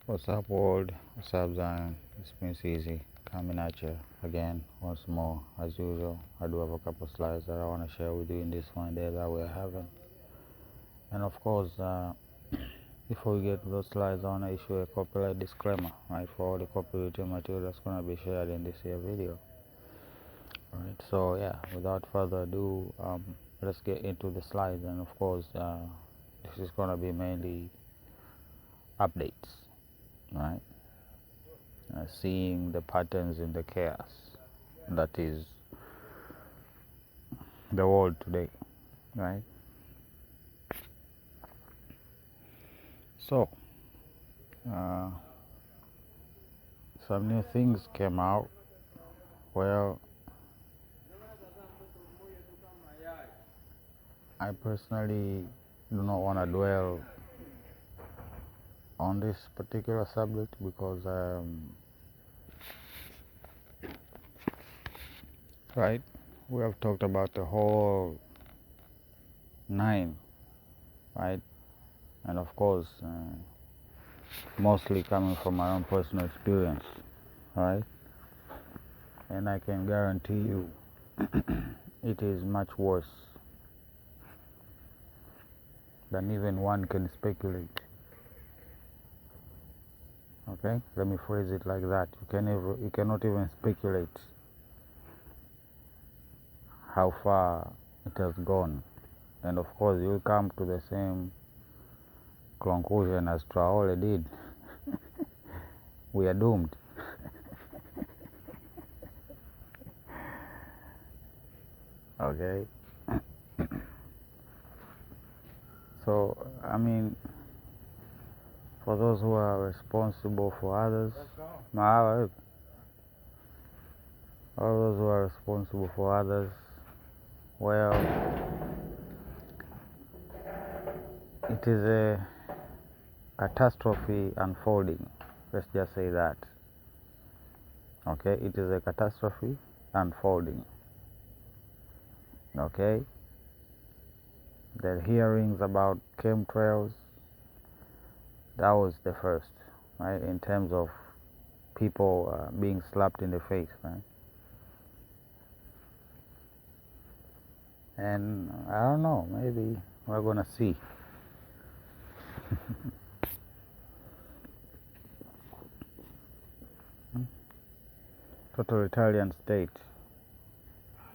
What's up, world? What's up, Zion? It's Prince Easy coming at you again once more. As usual, I do have a couple slides that I want to share with you in this one day that we're having. And of course, before we get to those slides, I want to issue a copyright disclaimer, right, for all the copyrighted material that's going to be shared in this here video. Alright, so yeah, without further ado, let's get into the slides. And of course, this is going to be mainly updates, right? Seeing the patterns in the chaos that is the world today, right? So, some new things came out. Well, I personally do not want to dwell on this particular subject because, right, we have talked about the whole 9, right? And of course, mostly coming from my own personal experience, right? And I can guarantee you it is much worse than even one can speculate. Okay, let me phrase it like that. You cannot even speculate how far it has gone, and of course you'll come to the same conclusion as Traore did. We are doomed. Okay. So I mean, for those who are responsible for others, all those who are responsible for others, well, it is a catastrophe unfolding. Let's just say that. Okay, it is a catastrophe unfolding. Okay, the hearings about chemtrails, that was the first, right, in terms of people being slapped in the face, right? And I don't know, maybe we're gonna see. Totalitarian state,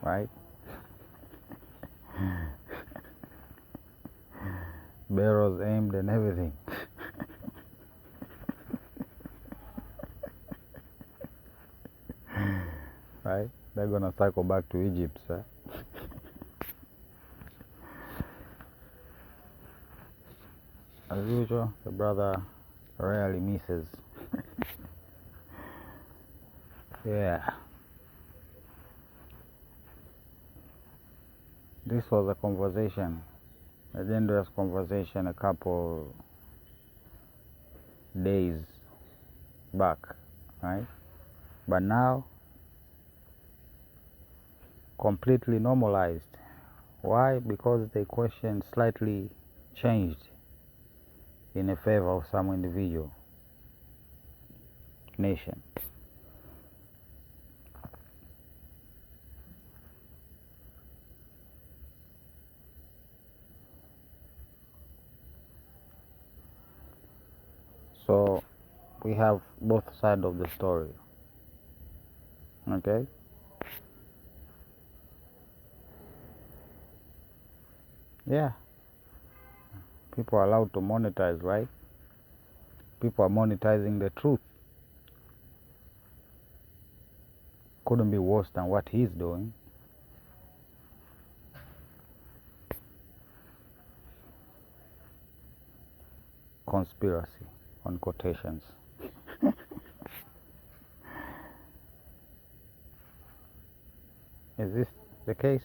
right? Barrels aimed and everything. Right? They're gonna cycle back to Egypt, right? As usual, the brother rarely misses. Yeah. This was a conversation, a dangerous conversation a couple days back, right? But now, completely normalized. Why? Because the question slightly changed in a favor of some individual nation. So we have both sides of the story. Okay? Yeah. People are allowed to monetize, right? People are monetizing the truth. Couldn't be worse than what he's doing. Conspiracy, on quotations. Is this the case?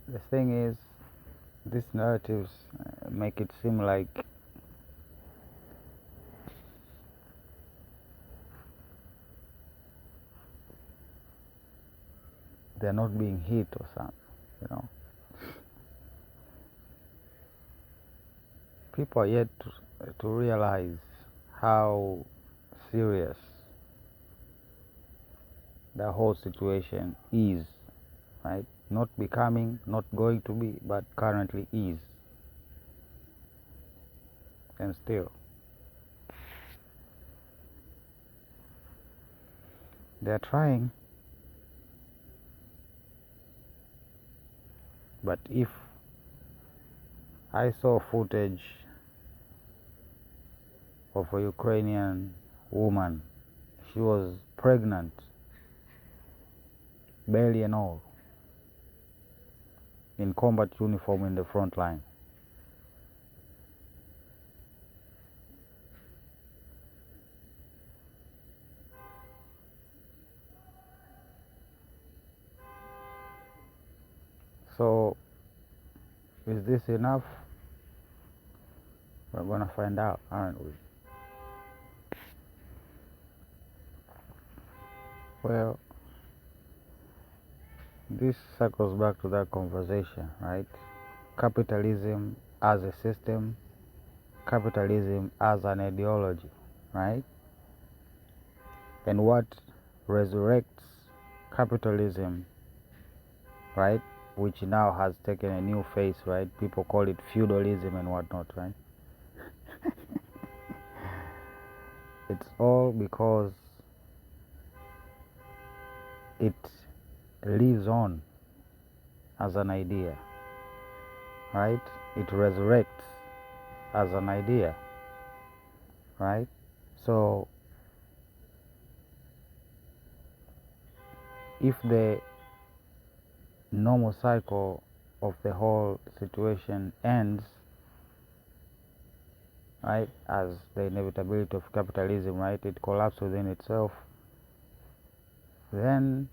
The thing is, these narratives make it seem like they're not being hit or something, you know. People are yet to realize how serious the whole situation is, right? Not becoming, not going to be, but currently is. And still, they're trying. But if I saw footage of a Ukrainian woman, she was pregnant, belly and all, in combat uniform in the front line. So, is this enough? We're gonna find out, aren't we? Well, this circles back to that conversation, right? Capitalism as a system, capitalism as an ideology, right? And what resurrects capitalism, right, which now has taken a new face, right? People call it feudalism and whatnot, right? It's all because it lives on as an idea, right? It resurrects as an idea, right? So if the normal cycle of the whole situation ends, right, as the inevitability of capitalism, right, it collapses within itself, then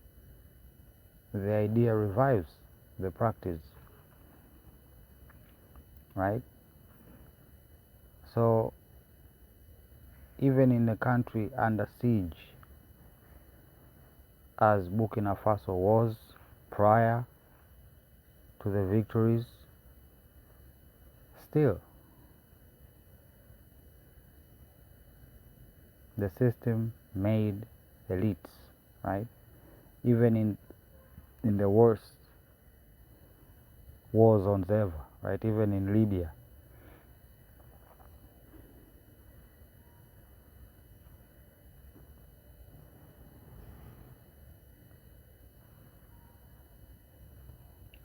the idea revives the practice, right? So even in a country under siege, as Burkina Faso was prior to the victories, still the system made elites, right? Even in the worst war zones ever, right? Even in Libya,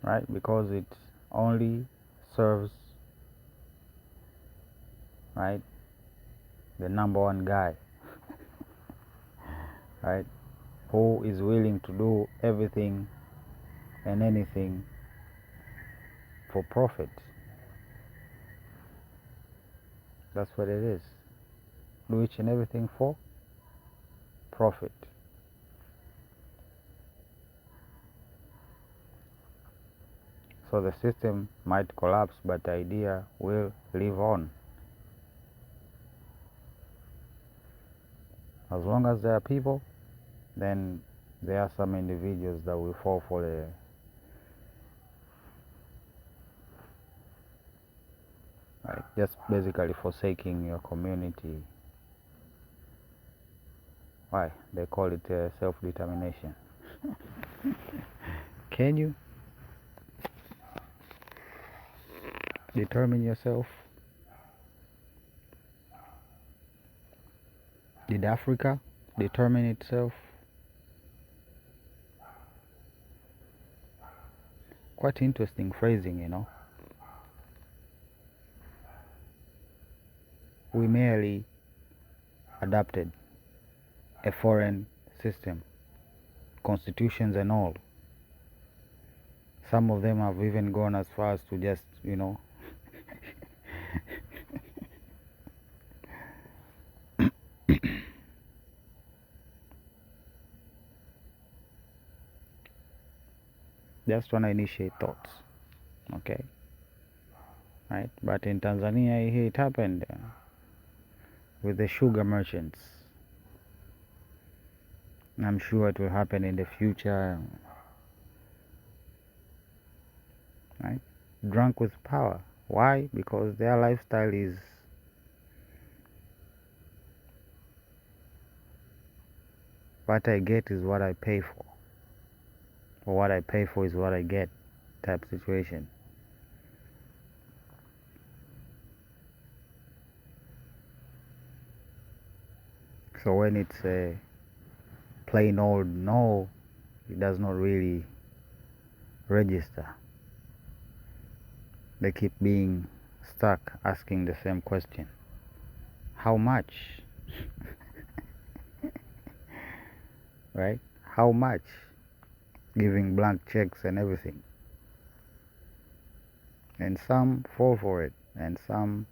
right? Because it only serves, right, the number one guy, right, who is willing to do everything and anything for profit. That's what it is. Do each and everything for profit. So the system might collapse, but the idea will live on. As long as there are people, then there are some individuals that will fall for the right, just basically forsaking your community. Why? They call it self-determination. Can you determine yourself? Did Africa determine itself? Quite interesting phrasing, you know. We merely adapted a foreign system, constitutions and all. Some of them have even gone as far as to just, you know, just want to initiate thoughts, okay? Right? But in Tanzania, here it happened with the sugar merchants. I'm sure it will happen in the future. right? Drunk with power. Why? Because their lifestyle is what I get is what I pay for, or what I pay for is what I get type situation. So when it's a plain old no, it does not really register. They keep being stuck asking the same question. How much? Right? How much? Giving blank checks and everything. And some fall for it, and some,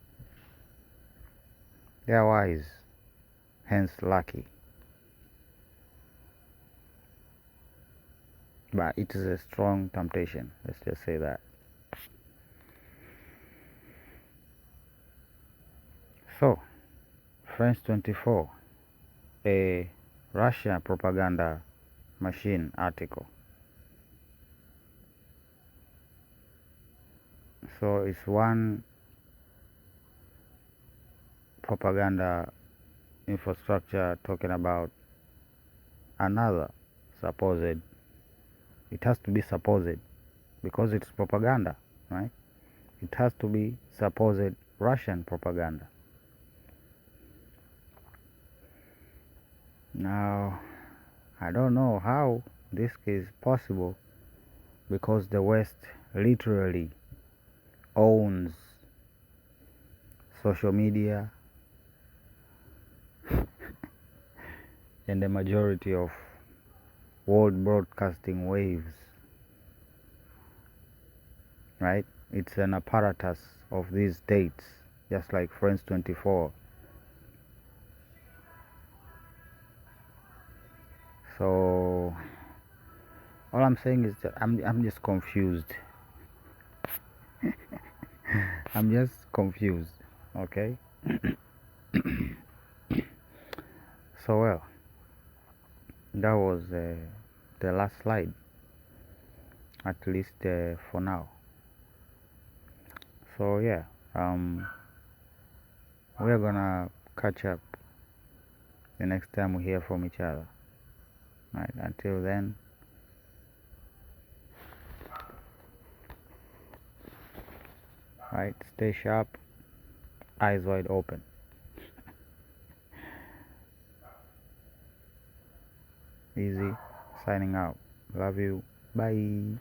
they're wise, hence lucky. But it is a strong temptation, let's just say that. So, France 24, a Russia propaganda machine article. So it's one propaganda infrastructure talking about another supposed, it has to be supposed because it's propaganda, right? It has to be supposed Russian propaganda. Now, I don't know how this is possible because the West literally owns social media and the majority of world broadcasting waves, right? It's an apparatus of these states, just like France 24. So all I'm saying is that I'm just confused. I'm just confused, okay? So well, that was the last slide, at least for now. So yeah, we're gonna catch up the next time we hear from each other. Right? Until then, right? Stay sharp, eyes wide open. Easy, signing out. Love you. Bye.